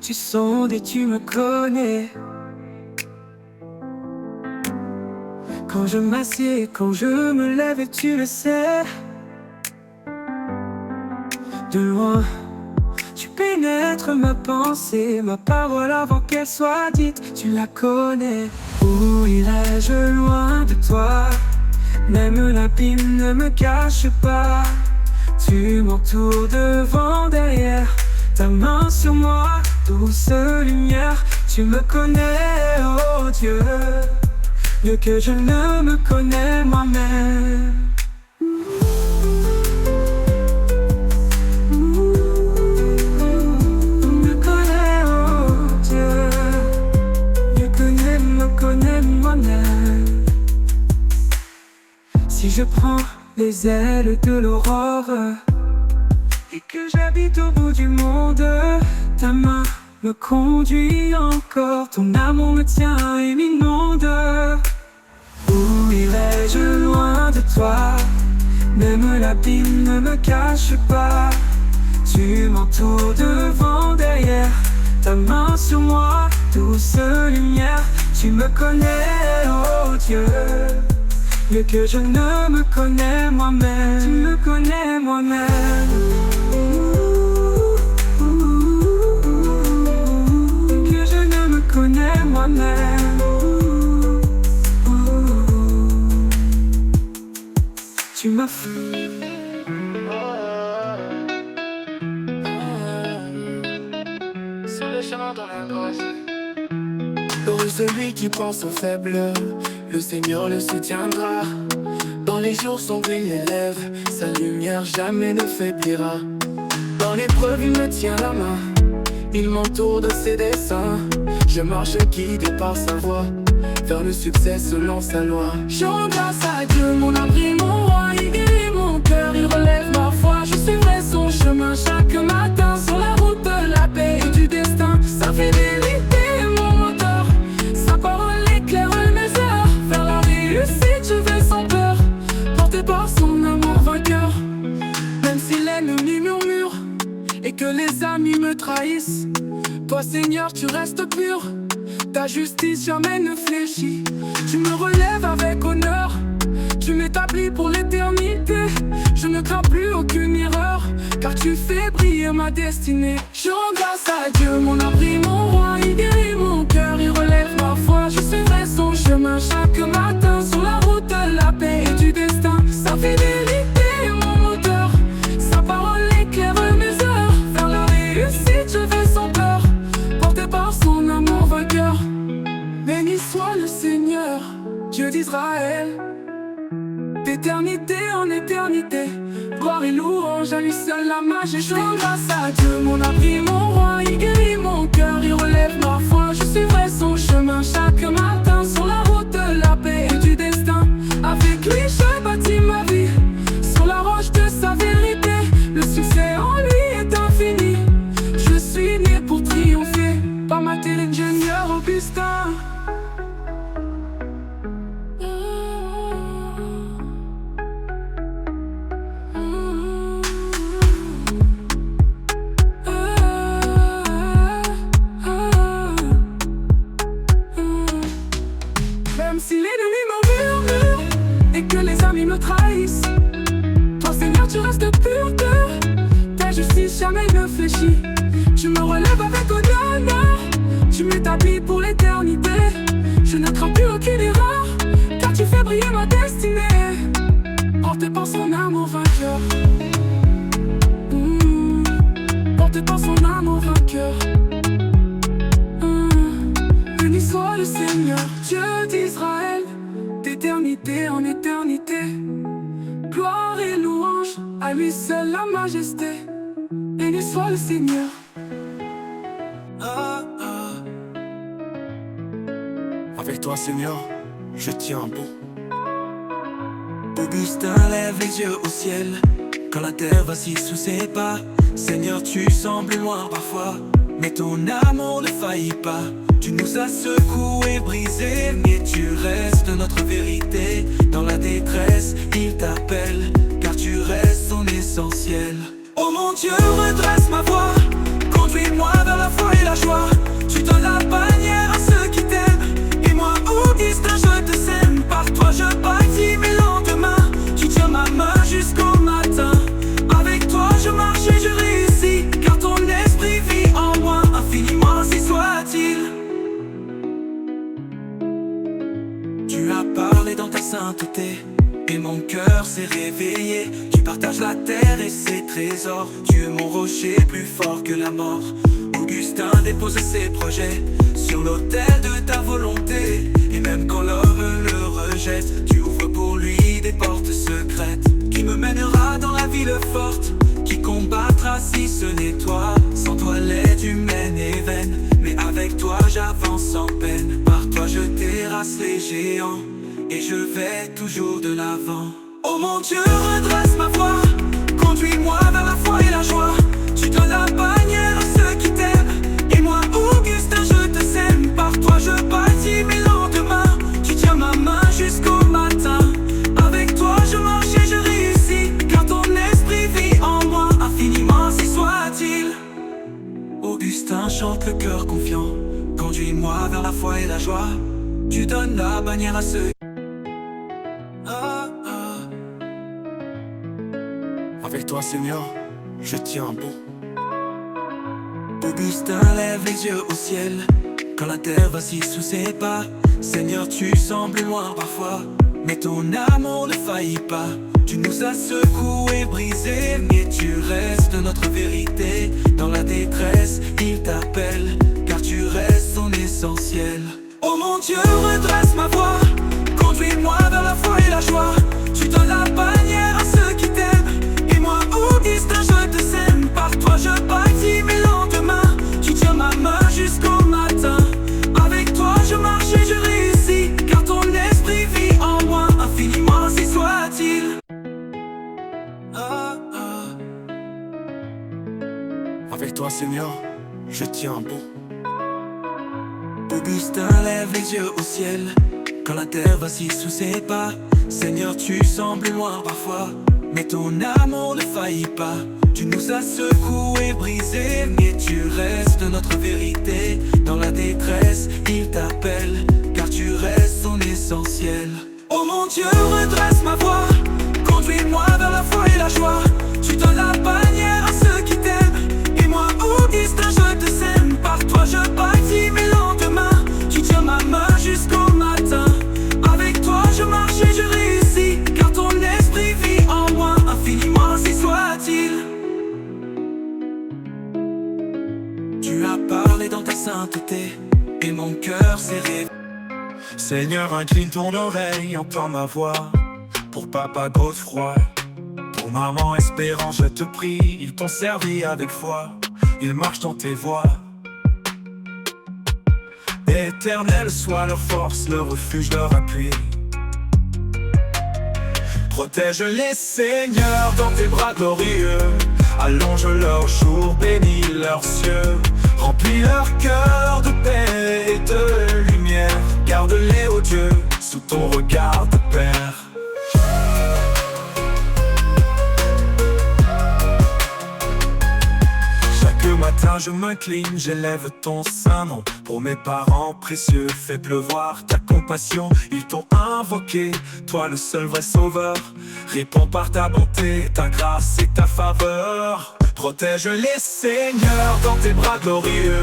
tu sondes et tu me connais. Quand je m'assieds, quand je me lève, tu le sais. De loin, tu pénètres ma pensée, ma parole avant qu'elle soit dite, tu la connais. Où irais-je loin de toi? Même l'abîme ne me cache pas. Tu m'entoures devant, derrière, ta main sur moi, douce lumière. Tu me connais, oh Dieu, mieux que je ne me connais moi-même. Si je prends les ailes de l'aurore et que j'habite au bout du monde, ta main me conduit encore, ton amour me tient et m'inonde. Où irais-je loin de toi? Même l'abîme ne me cache pas. Tu m'entoures devant, derrière, ta main sur moi, douce lumière. Tu me connais, oh Dieu, mieux que je ne me connais moi-même. Tu me connais moi-même. Mieux que je ne me connais moi-même. Tu m'as fait. Sur le chemin dans la grosse. Heureux celui qui pense aux faibles, le Seigneur le soutiendra. Dans les jours sombres il élève, sa lumière jamais ne faiblira. Dans l'épreuve il me tient la main, il m'entoure de ses desseins. Je marche guidé par sa voix, vers le succès selon sa loi. Je rends grâce à Dieu, mon abri, mon roi. Il guérit mon cœur, il relève ma foi. Je suivrai son chemin chaque matin, sur la route de la paix et du destin. Sa fidélité est mon moteur, sa parole éclaire mes heures. Vers la réussite je vais sans peur, porté par son amour vainqueur. Même si l'ennemi murmure et que les amis me trahissent, toi Seigneur tu restes pur, ta justice jamais ne fléchit. Tu me relèves avec honneur, tu m'établis pour l'éternité. Je ne crains plus aucune erreur, car tu fais briller ma destinée. Je rends grâce à Dieu, mon abri, mon roi. Il guérit mon cœur, il relève ma foi. Je suivrai son chemin chaque matin, sur la route de la paix et du destin. Sa fidélité est mon moteur, sa parole éclaire mes heures. Vers la réussite je vais sans peur, porté par son amour vainqueur. Béni soit le Seigneur, Dieu d'Israël, d'éternité en éternité. Gloire et louange à lui seul la majesté. Je rends grâce à Dieu, mon abri, mon roi. Il guérit mon cœur, il relève ma foi. Je suivrai son chemin chaque matin, sur la route de la paix et du destin. Avec lui je bâtis ma vie, sur la roche de sa vérité. Le succès en lui est infini, je suis né pour triompher. Par ma tête l'ingénieur Augustin. Même si l'ennemi me murmure et que les amis me trahissent, toi Seigneur tu restes pur, ta justice jamais ne fléchit. Tu me relèves avec honneur, tu m'établis pour l'éternité. Je ne crains plus aucune erreur, car tu fais briller ma destinée. Porté par son amour vainqueur, porté par son amour vainqueur. Béni soit le Seigneur, Dieu d'Israël, d'éternité en éternité. Gloire et louange à lui seul la majesté. Béni soit le Seigneur. Avec toi Seigneur, je tiens bon. Augustin lève les yeux au ciel, quand la terre vacille sous ses pas. Seigneur, tu sembles loin parfois, mais ton amour ne faillit pas. Tu nous as secoués, brisés, mais tu restes notre vérité. Dans la détresse, il t'appelle, car tu restes son essentiel. Oh mon Dieu, redresse ma voix, conduis-moi vers la foi. sainteté, et mon cœur s'est réveillé. Tu partages la terre et ses trésors. Tu es mon rocher plus fort que la mort. Augustin dépose ses projets sur l'autel de ta volonté. Et même quand l'homme le rejette, tu ouvres pour lui des portes secrètes. Qui me mènera dans la ville forte, qui combattra si ce n'est toi. Sans toi l'aide humaine est vaine, mais avec toi j'avance sans peine. Par toi je terrasse les géants, et je vais toujours de l'avant. Oh mon Dieu, redresse ma voix, conduis-moi vers la foi et la joie. Tu donnes la bannière à ceux qui t'aiment, et moi Augustin je te sème. Par toi je bâtis mes lendemains, tu tiens ma main jusqu'au matin. Avec toi je marche et je réussis, car ton esprit vit en moi infiniment, si soit-il. Augustin chante le cœur confiant, conduis-moi vers la foi et la joie. Tu donnes la bannière à ceux. Avec toi Seigneur, je tiens bon. Augustin lève les yeux au ciel, quand la terre vacille sous ses pas. Seigneur, tu sembles loin parfois, mais ton amour ne faillit pas. Tu nous as secoués, brisés, mais tu restes notre vérité. Dans la détresse, il t'appelle, car tu restes son essentiel. Oh mon Dieu, redresse ma voix, conduis-moi vers la foi et la joie. Tu donnes la bannière à ceux qui t'aiment, et moi Augustin je te sème. Par toi je bâtis mes lendemains, tu tiens ma main jusqu'au matin. Avec toi je marche et je réussis, car ton esprit vit en moi infiniment, si soit-il. Avec toi Seigneur, je tiens bon. Augustin lève les yeux au ciel, quand la terre vacille sous ses pas. Seigneur, tu sembles loin parfois, mais ton amour ne faillit pas. Tu nous as secoués, brisés, mais tu restes notre vérité. Dans la détresse, il t'appelle, car tu restes son essentiel. Oh mon Dieu, redresse ma voix, conduis-moi vers la foi et la joie. Tu donnes la bannière à ceux qui t'aiment, et moi Augustin je te sème. Par toi je bâtis mes lendemains, tu tiens ma main jusqu'au matin. Avec toi je marche et je réussis, car ton esprit vit en moi infiniment, si soit-il. Tu as parlé dans ta sainteté, et mon cœur s'est réveillé. Seigneur, incline ton oreille, entends ma voix. Pour papa Godefroy, pour maman Espérance, je te prie. Ils t'ont servi avec foi, ils marchent dans tes voies. Éternel soit leur force, leur refuge, leur appui. Protège-les Seigneur dans tes bras glorieux. Allonge leurs jours, bénis leurs cieux. Remplis leur cœur de paix et de lumière. Garde-les, ô Dieu, sous ton regard de Père. Chaque matin je m'incline, j'élève ton saint nom. Pour mes parents précieux, fais pleuvoir ta compassion. Ils t'ont invoqué, toi le seul vrai sauveur. Réponds par ta bonté, ta grâce et ta faveur. Protège-les Seigneur dans tes bras glorieux.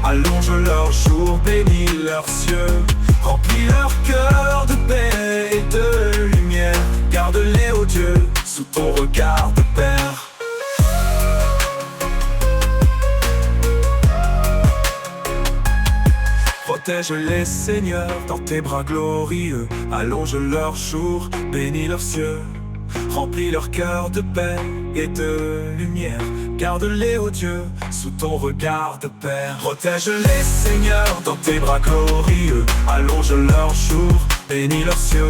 Allonge leurs jours, bénis leurs cieux. Remplis leur cœur de paix et de lumière. Garde-les, ô Dieu, sous ton regard de Père. Protège-les Seigneur dans tes bras glorieux. Allonge leurs jours, bénis leurs cieux. Remplis leur cœur de paix et de lumière. Garde-les, ô Dieu, sous ton regard de Père. Protège-les Seigneur dans tes bras glorieux. Allonge leurs jours, bénis leurs cieux.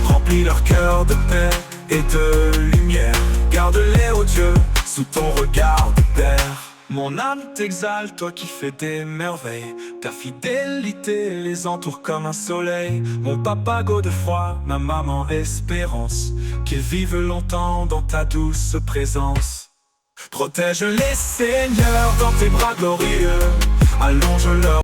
Remplis leur cœur de paix et de lumière. Garde-les, ô Dieu, sous ton regard de Père. Mon âme t'exalte, toi qui fais des merveilles. Ta fidélité les entoure comme un soleil. Mon papa Godefroy, ma maman Espérance, qu'ils vivent longtemps dans ta douce présence. Protège-les Seigneur dans tes bras glorieux. Allonge leur